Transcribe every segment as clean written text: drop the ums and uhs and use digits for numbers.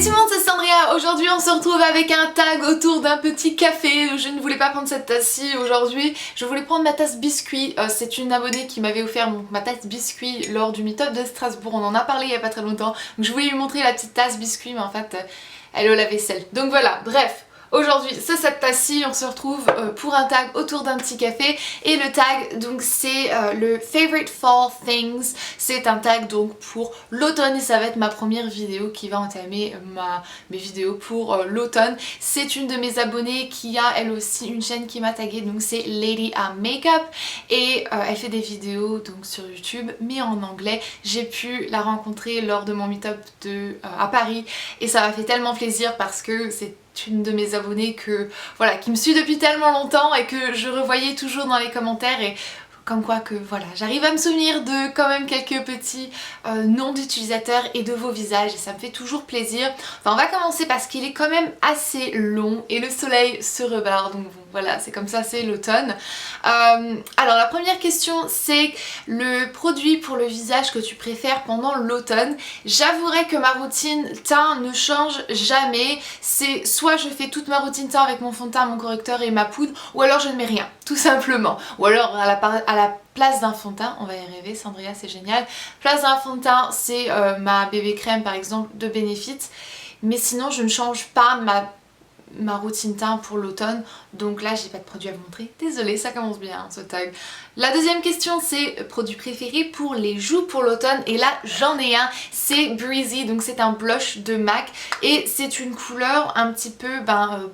Salut tout le monde, c'est Sandria. Aujourd'hui on se retrouve avec un tag autour d'un petit café. Je ne voulais pas prendre cette tasse-ci aujourd'hui, je voulais prendre ma tasse biscuit. C'est une abonnée qui m'avait offert ma tasse biscuit lors du meet-up de Strasbourg, on en a parlé il y a pas très longtemps. Donc je voulais lui montrer la petite tasse biscuit mais en fait elle est au lave-vaisselle. Donc voilà, bref. Aujourd'hui c'est cette tasse-ci, on se retrouve pour un tag autour d'un petit café et le tag donc c'est le Favorite Fall Things, c'est un tag donc pour l'automne et ça va être ma première vidéo qui va entamer mes vidéos pour l'automne. C'est une de mes abonnées qui a elle aussi une chaîne qui m'a taguée, donc c'est Lady A Makeup et elle fait des vidéos donc sur YouTube mais en anglais. J'ai pu la rencontrer lors de mon meet-up à Paris et ça m'a fait tellement plaisir parce que c'est une de mes abonnées qui me suit depuis tellement longtemps et que je revoyais toujours dans les commentaires et comme quoi que voilà, j'arrive à me souvenir de quand même quelques petits noms d'utilisateurs et de vos visages et ça me fait toujours plaisir. Enfin on va commencer parce qu'il est quand même assez long et le soleil se rebarre donc bon, voilà c'est comme ça, c'est l'automne. Alors la première question c'est le produit pour le visage que tu préfères pendant l'automne. J'avouerai que ma routine teint ne change jamais, c'est soit je fais toute ma routine teint avec mon fond de teint, mon correcteur et ma poudre ou alors je ne mets rien tout simplement, ou alors à la place d'un fond de teint, on va y rêver Sandria c'est génial, place d'un fond de teint c'est ma bébé crème par exemple de Benefit, mais sinon je ne change pas ma routine teint pour l'automne, donc là j'ai pas de produit à vous montrer, désolée ça commence bien ce tag. La deuxième question c'est produit préféré pour les joues pour l'automne et là j'en ai un, c'est Breezy, donc c'est un blush de MAC et c'est une couleur un petit peu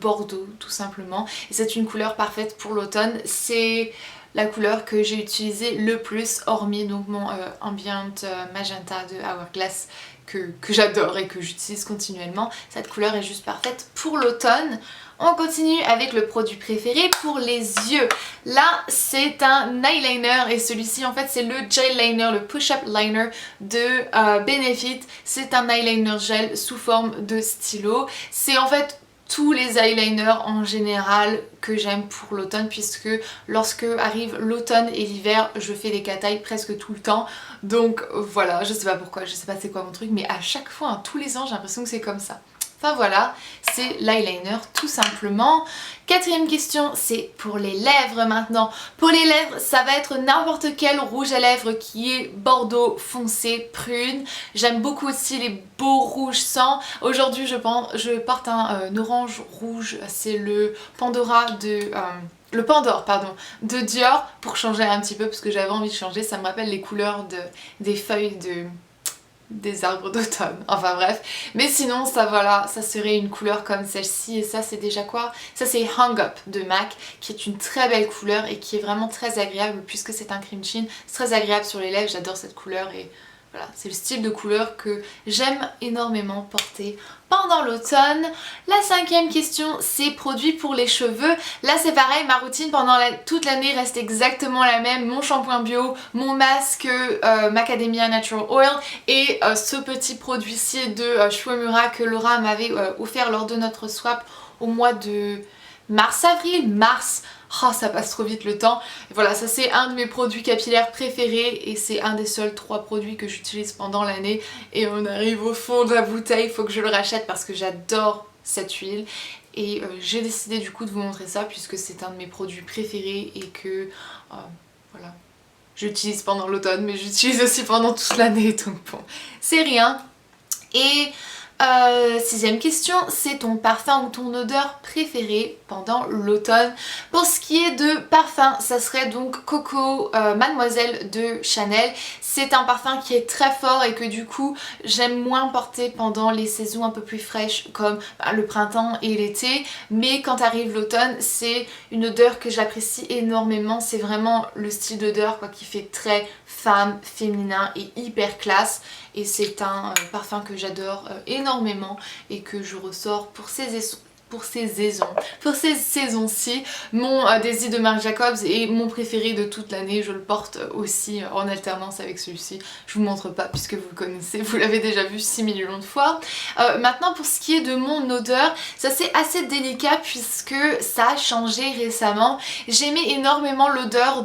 bordeaux tout simplement et c'est une couleur parfaite pour l'automne, c'est la couleur que j'ai utilisée le plus hormis donc mon Ambient Magenta de Hourglass que j'adore et que j'utilise continuellement. Cette couleur est juste parfaite pour l'automne. On continue avec le produit préféré pour les yeux. Là c'est un eyeliner et celui-ci en fait c'est le gel liner, le push-up liner de Benefit. C'est un eyeliner gel sous forme de stylo. C'est en fait tous les eyeliners en général que j'aime pour l'automne puisque lorsque arrive l'automne et l'hiver je fais des cat-eye presque tout le temps, donc voilà, je sais pas pourquoi, je sais pas c'est quoi mon truc mais à chaque fois, hein, tous les ans j'ai l'impression que c'est comme ça. Enfin voilà, c'est l'eyeliner tout simplement. Quatrième question, c'est pour les lèvres maintenant. Pour les lèvres, ça va être n'importe quel rouge à lèvres qui est bordeaux foncé, prune. J'aime beaucoup aussi les beaux rouges sang. Aujourd'hui je porte un orange rouge, c'est le Pandora le Pandore pardon, de Dior pour changer un petit peu parce que j'avais envie de changer, ça me rappelle les couleurs des feuilles des arbres d'automne, enfin bref, mais sinon ça voilà, ça serait une couleur comme celle-ci et ça c'est déjà quoi? Ça c'est Hung Up de MAC qui est une très belle couleur et qui est vraiment très agréable puisque c'est un cream chin, c'est très agréable sur les lèvres, j'adore cette couleur et voilà, c'est le style de couleur que j'aime énormément porter pendant l'automne. La cinquième question, c'est produit pour les cheveux. Là c'est pareil, ma routine pendant toute l'année reste exactement la même. Mon shampoing bio, mon masque Macadamia Natural Oil et ce petit produit-ci de Shuemura que Laura m'avait offert lors de notre swap au mois de mars. Oh, ça passe trop vite le temps. Et voilà, ça c'est un de mes produits capillaires préférés et c'est un des seuls 3 produits que j'utilise pendant l'année. Et on arrive au fond de la bouteille, il faut que je le rachète parce que j'adore cette huile. Et j'ai décidé du coup de vous montrer ça puisque c'est un de mes produits préférés et que voilà, j'utilise pendant l'automne mais j'utilise aussi pendant toute l'année, donc bon, c'est rien. Et sixième question, c'est ton parfum ou ton odeur préférée pendant l'automne. Pour ce qui est de parfum, ça serait donc Coco Mademoiselle de Chanel. C'est un parfum qui est très fort et que du coup j'aime moins porter pendant les saisons un peu plus fraîches comme le printemps et l'été, mais quand arrive l'automne c'est une odeur que j'apprécie énormément. C'est vraiment le style d'odeur qui fait très femme, féminin et hyper classe et c'est un parfum que j'adore énormément et que je ressors pour ces saisons-ci. Mon Daisy de Marc Jacobs est mon préféré de toute l'année, je le porte aussi en alternance avec celui-ci. Je vous montre pas puisque vous le connaissez, vous l'avez déjà vu 6 millions de fois. Maintenant pour ce qui est de mon odeur, ça c'est assez délicat puisque ça a changé récemment. J'aimais énormément l'odeur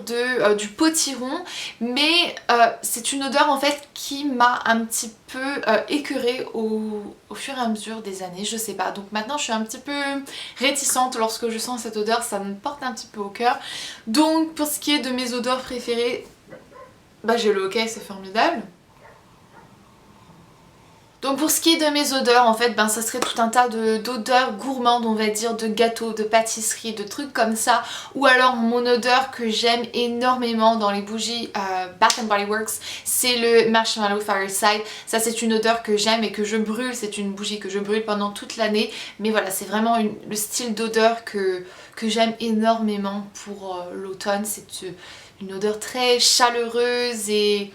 du potiron mais c'est une odeur en fait qui m'a un petit peu écœurée au fur et à mesure des années, je sais pas. Donc maintenant je suis un petit peu réticente lorsque je sens cette odeur, ça me porte un petit peu au cœur. Donc pour ce qui est de mes odeurs préférées, bah j'ai le hockey, c'est formidable. Donc pour ce qui est de mes odeurs, en fait, ben ça serait tout un tas d'odeurs gourmandes, on va dire, de gâteaux, de pâtisseries, de trucs comme ça. Ou alors mon odeur que j'aime énormément dans les bougies Bath & Body Works, c'est le Marshmallow Fireside. Ça c'est une odeur que j'aime et que je brûle, c'est une bougie que je brûle pendant toute l'année. Mais voilà, c'est vraiment le style d'odeur que j'aime énormément pour l'automne. C'est une odeur très chaleureuse et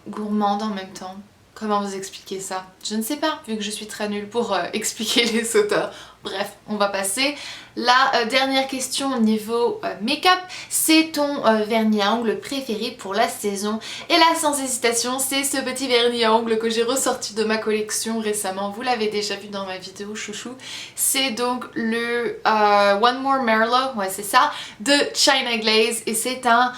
gourmande en même temps. Comment vous expliquer ça? Je ne sais pas, vu que je suis très nulle pour expliquer les odeurs. Bref, on va passer. La dernière question au niveau make-up, c'est ton vernis à ongles préféré pour la saison. Et là, sans hésitation, c'est ce petit vernis à ongles que j'ai ressorti de ma collection récemment. Vous l'avez déjà vu dans ma vidéo chouchou. C'est donc le One More Merlot, ouais c'est ça, de China Glaze. Et c'est un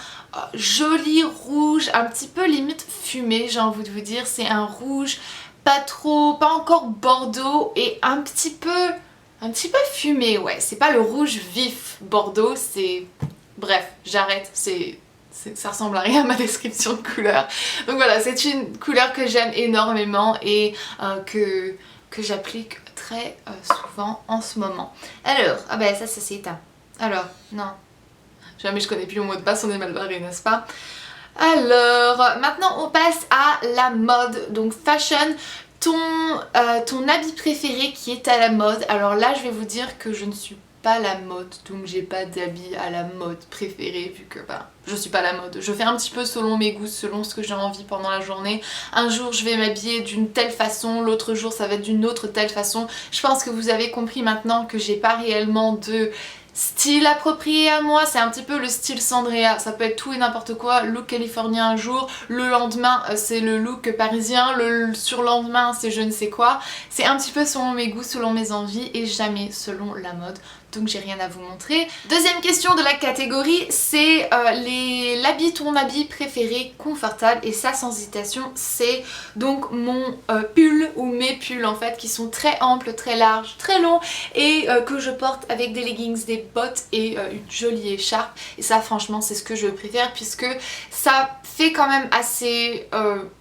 joli rouge, un petit peu limite fumé, j'ai envie de vous dire. C'est un rouge pas encore bordeaux et un petit peu fumé, ouais. C'est pas le rouge vif bordeaux, c'est... Bref, j'arrête, ça ressemble à rien à ma description de couleur. Donc voilà, c'est une couleur que j'aime énormément et que j'applique très souvent en ce moment. Alors, ah ben ça c'est éteint. Alors, non. Jamais je connais plus le mot de passe, on est mal barré, n'est-ce pas? Alors, maintenant on passe à la mode, donc fashion, ton habit préféré qui est à la mode. Alors là je vais vous dire que je ne suis pas la mode, donc j'ai pas d'habit à la mode préféré vu que bah, je suis pas la mode. Je fais un petit peu selon mes goûts, selon ce que j'ai envie pendant la journée. Un jour je vais m'habiller d'une telle façon, l'autre jour ça va être d'une autre telle façon. Je pense que vous avez compris maintenant que j'ai pas réellement de style approprié à moi, c'est un petit peu le style Sandrea, ça peut être tout et n'importe quoi, look californien un jour, le lendemain c'est le look parisien, le surlendemain c'est je ne sais quoi, c'est un petit peu selon mes goûts, selon mes envies et jamais selon la mode. Donc j'ai rien à vous montrer. Deuxième question de la catégorie, c'est ton habit préféré confortable, et ça sans hésitation c'est donc mon pull ou mes pulls en fait qui sont très amples, très larges, très longs et que je porte avec des leggings, des bottes et une jolie écharpe, et ça franchement c'est ce que je préfère puisque ça fait quand même assez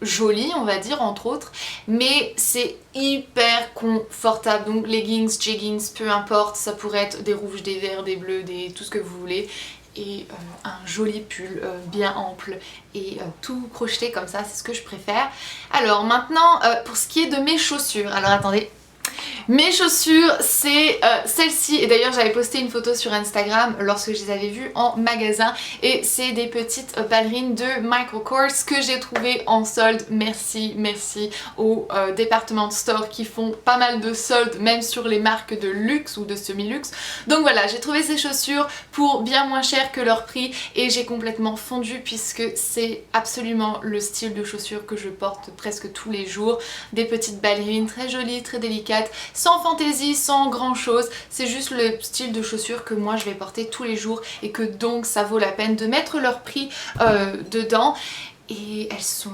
joli on va dire entre autres, mais c'est hyper confortable. Donc leggings, jeggings, peu importe, ça pourrait être des rouges, des verts, des bleus, tout ce que vous voulez, et un joli pull bien ample et tout crocheté comme ça, c'est ce que je préfère. Alors maintenant pour ce qui est de mes chaussures, alors attendez. Mes chaussures c'est celle-ci, et d'ailleurs j'avais posté une photo sur Instagram lorsque je les avais vues en magasin, et c'est des petites ballerines de Michael Kors que j'ai trouvées en solde. Merci au department store qui font pas mal de soldes même sur les marques de luxe ou de semi-luxe. Donc voilà, j'ai trouvé ces chaussures pour bien moins cher que leur prix et j'ai complètement fondu puisque c'est absolument le style de chaussures que je porte presque tous les jours. Des petites ballerines très jolies, très délicates, sans fantaisie, sans grand chose, c'est juste le style de chaussures que moi je vais porter tous les jours et que donc ça vaut la peine de mettre leur prix dedans, et elles sont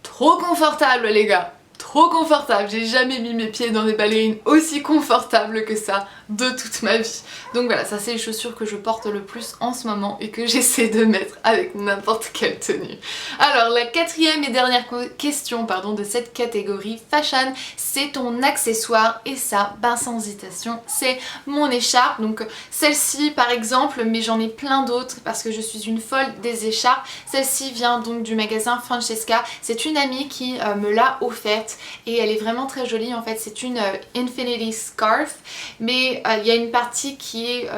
trop confortables les gars. Trop confortable, j'ai jamais mis mes pieds dans des ballerines aussi confortables que ça de toute ma vie. Donc voilà, ça c'est les chaussures que je porte le plus en ce moment et que j'essaie de mettre avec n'importe quelle tenue. Alors la quatrième et dernière question de cette catégorie fashion, c'est ton accessoire, et ça, ben sans hésitation, c'est mon écharpe. Donc celle-ci par exemple, mais j'en ai plein d'autres parce que je suis une folle des écharpes. Celle-ci vient donc du magasin Francesca, c'est une amie qui me l'a offerte. Et elle est vraiment très jolie en fait, c'est une Infinity Scarf, mais il y a une partie qui est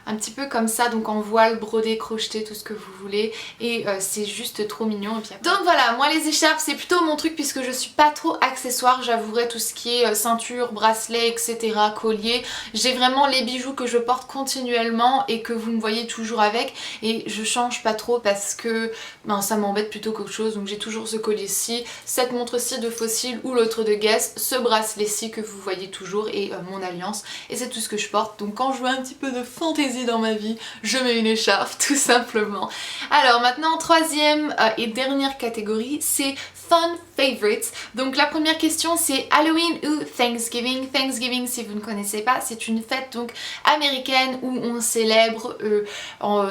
un petit peu comme ça, donc en voile, brodé, crocheté, tout ce que vous voulez, et c'est juste trop mignon. Et puis... Donc voilà, moi les écharpes c'est plutôt mon truc puisque je suis pas trop accessoire, j'avouerai. Tout ce qui est ceinture, bracelet, etc., collier, j'ai vraiment les bijoux que je porte continuellement et que vous me voyez toujours avec, et je change pas trop parce que ben, ça m'embête plutôt qu'autre chose. Donc j'ai toujours ce collier-ci, cette montre-ci de Fossil ou l'autre de Guess, ce bracelet-ci que vous voyez toujours, et mon alliance, et c'est tout ce que je porte. Donc quand je veux un petit peu de fantaisie fantaisie dans ma vie, je mets une écharpe tout simplement. Alors maintenant, troisième et dernière catégorie, c'est Fun Favorites. Donc la première question c'est Halloween ou Thanksgiving. Thanksgiving, si vous ne connaissez pas, c'est une fête donc américaine où on célèbre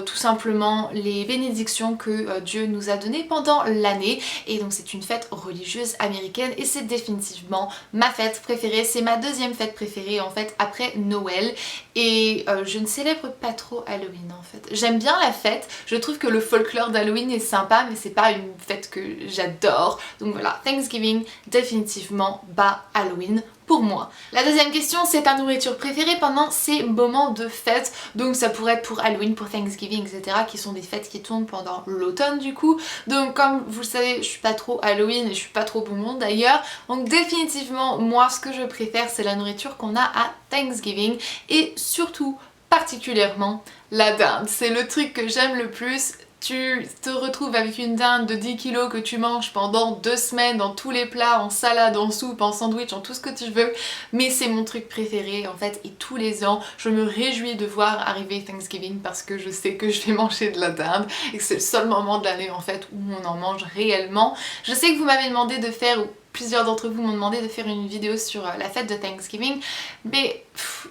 tout simplement les bénédictions que Dieu nous a données pendant l'année. Et donc c'est une fête religieuse américaine et c'est définitivement ma fête préférée. C'est ma deuxième fête préférée en fait après Noël. Et je ne célèbre pas trop Halloween en fait. J'aime bien la fête, je trouve que le folklore d'Halloween est sympa mais c'est pas une fête que j'adore. Donc voilà, Thanksgiving définitivement bat Halloween pour moi. La deuxième question c'est ta nourriture préférée pendant ces moments de fête. Donc ça pourrait être pour Halloween, pour Thanksgiving, etc. qui sont des fêtes qui tournent pendant l'automne du coup. Donc comme vous le savez, je suis pas trop Halloween et je suis pas trop bonbon d'ailleurs. Donc définitivement moi ce que je préfère c'est la nourriture qu'on a à Thanksgiving et surtout particulièrement la dinde. C'est le truc que j'aime le plus. Tu te retrouves avec une dinde de 10 kilos que tu manges pendant 2 semaines dans tous les plats, en salade, en soupe, en sandwich, en tout ce que tu veux. Mais c'est mon truc préféré en fait et tous les ans je me réjouis de voir arriver Thanksgiving parce que je sais que je vais manger de la dinde et que c'est le seul moment de l'année en fait où on en mange réellement. Je sais que vous m'avez demandé de faire, ou plusieurs d'entre vous m'ont demandé de faire une vidéo sur la fête de Thanksgiving, mais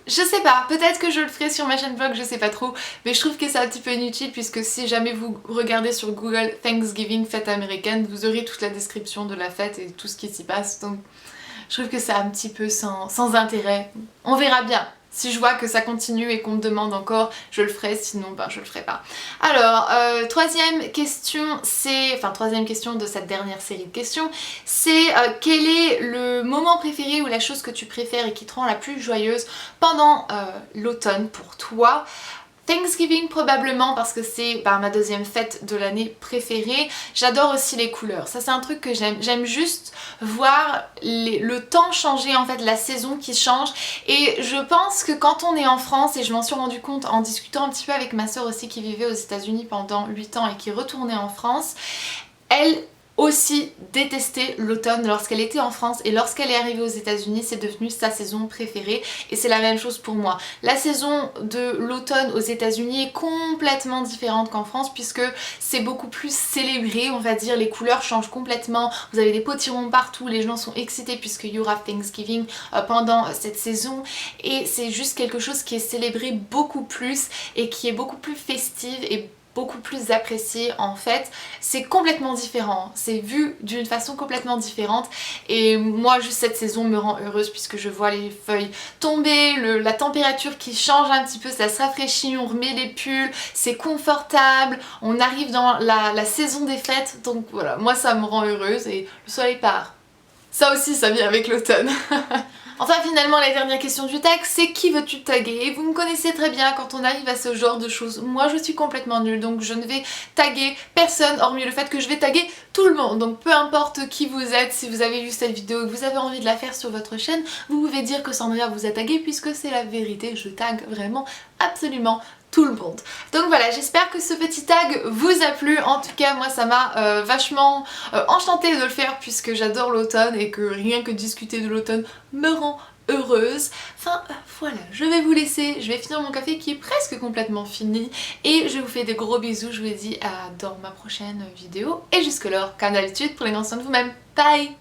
je sais pas, peut-être que je le ferai sur ma chaîne vlog, je sais pas trop, mais je trouve que c'est un petit peu inutile puisque si jamais vous regardez sur Google Thanksgiving fête américaine, vous aurez toute la description de la fête et tout ce qui s'y passe, donc je trouve que c'est un petit peu sans intérêt. On verra bien. Si je vois que ça continue et qu'on me demande encore, je le ferai, sinon ben je le ferai pas. Alors, troisième question, c'est... Enfin, troisième question de cette dernière série de questions, c'est quel est le moment préféré ou la chose que tu préfères et qui te rend la plus joyeuse pendant l'automne pour toi? Thanksgiving probablement parce que c'est ma deuxième fête de l'année préférée. J'adore aussi les couleurs, ça c'est un truc que j'aime. J'aime juste voir le temps changer en fait, la saison qui change. Et je pense que quand on est en France, et je m'en suis rendu compte en discutant un petit peu avec ma soeur aussi qui vivait aux États-Unis pendant 8 ans et qui retournait en France, elle aussi détestait l'automne lorsqu'elle était en France et lorsqu'elle est arrivée aux États-Unis c'est devenu sa saison préférée et c'est la même chose pour moi. La saison de l'automne aux États-Unis est complètement différente qu'en France puisque c'est beaucoup plus célébré, on va dire, les couleurs changent complètement, vous avez des potirons partout, les gens sont excités puisqu'il y aura Thanksgiving pendant cette saison et c'est juste quelque chose qui est célébré beaucoup plus et qui est beaucoup plus festive et beaucoup plus apprécié en fait. C'est complètement différent, c'est vu d'une façon complètement différente et moi juste cette saison me rend heureuse puisque je vois les feuilles tomber, la température qui change un petit peu, ça se rafraîchit, on remet les pulls, c'est confortable, on arrive dans la saison des fêtes, donc voilà, moi ça me rend heureuse et le soleil part. Ça aussi ça vient avec l'automne. Enfin finalement la dernière question du tag c'est qui veux-tu taguer? Et vous me connaissez très bien quand on arrive à ce genre de choses, moi je suis complètement nulle donc je ne vais taguer personne hormis le fait que je vais taguer tout le monde. Donc peu importe qui vous êtes, si vous avez vu cette vidéo et que vous avez envie de la faire sur votre chaîne, vous pouvez dire que Sandria vous a tagué puisque c'est la vérité, je tague vraiment absolument tout le monde. Donc voilà, j'espère que ce petit tag vous a plu. En tout cas moi ça m'a vachement enchantée de le faire puisque j'adore l'automne et que rien que discuter de l'automne me rend heureuse. Enfin voilà, je vais vous laisser, je vais finir mon café qui est presque complètement fini et je vous fais des gros bisous, je vous dis à dans ma prochaine vidéo et jusque là, comme d'habitude, prenez bien soin de vous-même. Bye!